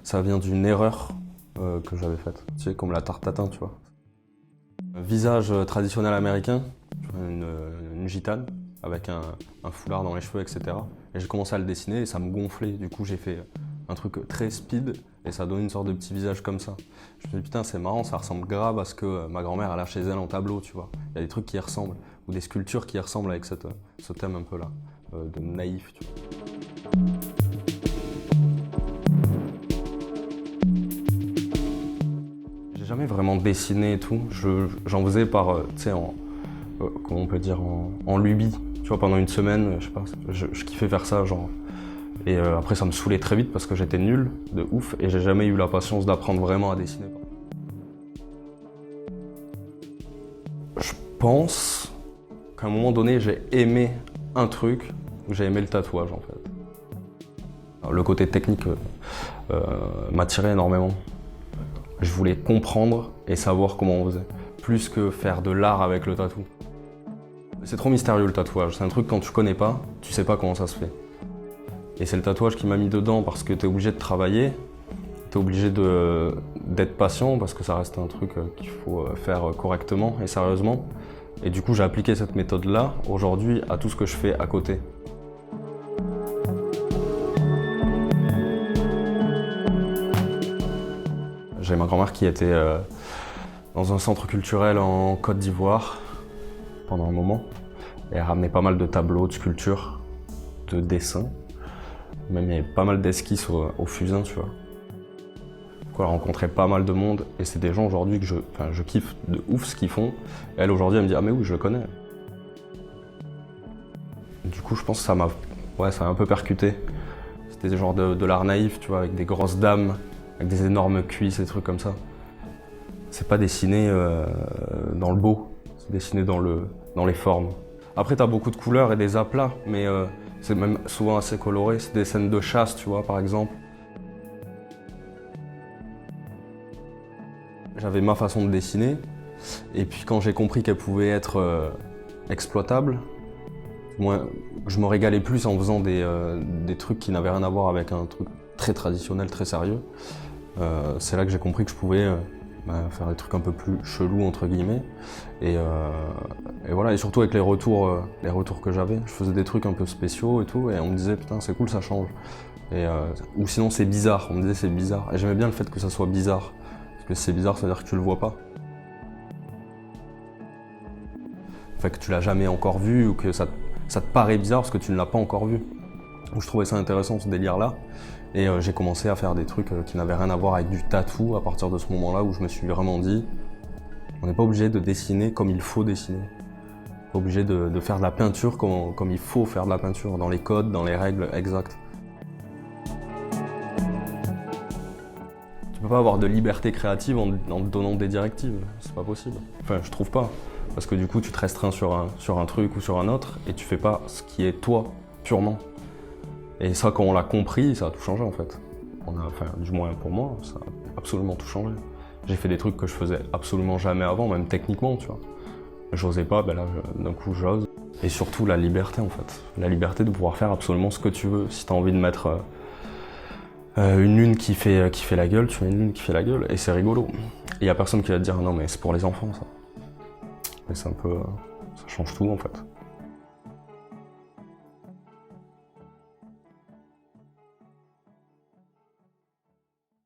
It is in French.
Ça vient d'une erreur que j'avais faite, tu sais, comme la tarte tatin, tu vois. Visage traditionnel américain, une gitane, avec un foulard dans les cheveux, etc. Et j'ai commencé à le dessiner et ça me gonflait. Du coup, j'ai fait un truc très speed et ça donne une sorte de petit visage comme ça. Je me suis dit, putain, c'est marrant, ça ressemble grave à ce que ma grand-mère a chez elle en tableau, tu vois. Il y a des trucs qui y ressemblent, ou des sculptures qui y ressemblent avec ce thème un peu là, de naïf, tu vois. J'ai jamais vraiment dessiné et tout. J'en faisais par, tu sais, comment on peut dire, en lubie. Tu vois, pendant une semaine, je sais pas, je kiffais faire ça, genre. Et après, ça me saoulait très vite parce que j'étais nul, de ouf, et j'ai jamais eu la patience d'apprendre vraiment à dessiner. Je pense qu'à un moment donné, j'ai aimé un truc, j'ai aimé le tatouage, en fait. Alors, le côté technique m'attirait énormément. Je voulais comprendre et savoir comment on faisait, plus que faire de l'art avec le tatou. C'est trop mystérieux le tatouage, c'est un truc quand tu connais pas, tu sais pas comment ça se fait. Et c'est le tatouage qui m'a mis dedans parce que tu es obligé de travailler, tu es obligé d'être patient parce que ça reste un truc qu'il faut faire correctement et sérieusement. Et du coup j'ai appliqué cette méthode-là aujourd'hui à tout ce que je fais à côté. J'ai ma grand-mère qui était dans un centre culturel en Côte d'Ivoire pendant un moment. Et elle ramenait pas mal de tableaux, de sculptures, de dessins. Même il y avait pas mal d'esquisses au fusain, tu vois. Elle rencontrait pas mal de monde et c'est des gens aujourd'hui que je kiffe de ouf ce qu'ils font. Et elle aujourd'hui elle me dit ah mais oui je le connais. Du coup je pense que ça m'a un peu percuté. C'était des genres de l'art naïf, tu vois, avec des grosses dames, avec des énormes cuisses et des trucs comme ça. C'est pas dessiné dans le beau, c'est dessiné dans les formes. Après t'as beaucoup de couleurs et des aplats, mais c'est même souvent assez coloré. C'est des scènes de chasse, tu vois, par exemple. J'avais ma façon de dessiner, et puis quand j'ai compris qu'elle pouvait être exploitable, moi, je me régalais plus en faisant des trucs qui n'avaient rien à voir avec un truc très traditionnel, très sérieux. C'est là que j'ai compris que je pouvais faire des trucs un peu plus chelous, entre guillemets. Et voilà, et surtout avec les retours que j'avais. Je faisais des trucs un peu spéciaux et tout, et on me disait putain c'est cool, ça change. Ou sinon c'est bizarre, on me disait c'est bizarre. Et j'aimais bien le fait que ça soit bizarre. Parce que c'est bizarre, ça veut dire que tu le vois pas. Enfin que tu l'as jamais encore vu, ou que ça te paraît bizarre parce que tu ne l'as pas encore vu. Donc je trouvais ça intéressant ce délire-là. Et j'ai commencé à faire des trucs qui n'avaient rien à voir avec du tatou à partir de ce moment-là où je me suis vraiment dit on n'est pas obligé de dessiner comme il faut dessiner. On n'est pas obligé de faire de la peinture comme il faut faire de la peinture, dans les codes, dans les règles exactes. Tu peux pas avoir de liberté créative en te donnant des directives, c'est pas possible. Enfin, je trouve pas. Parce que du coup, tu te restreins sur un truc ou sur un autre et tu fais pas ce qui est toi, purement. Et ça, quand on l'a compris, ça a tout changé en fait. Du moins pour moi, ça a absolument tout changé. J'ai fait des trucs que je faisais absolument jamais avant, même techniquement, tu vois. J'osais pas, ben là, d'un coup, j'ose. Et surtout, la liberté en fait. La liberté de pouvoir faire absolument ce que tu veux. Si t'as envie de mettre une lune qui fait la gueule, tu mets une lune qui fait la gueule, et c'est rigolo. Et y a personne qui va te dire non mais c'est pour les enfants ça. Mais c'est un peu, ça change tout en fait.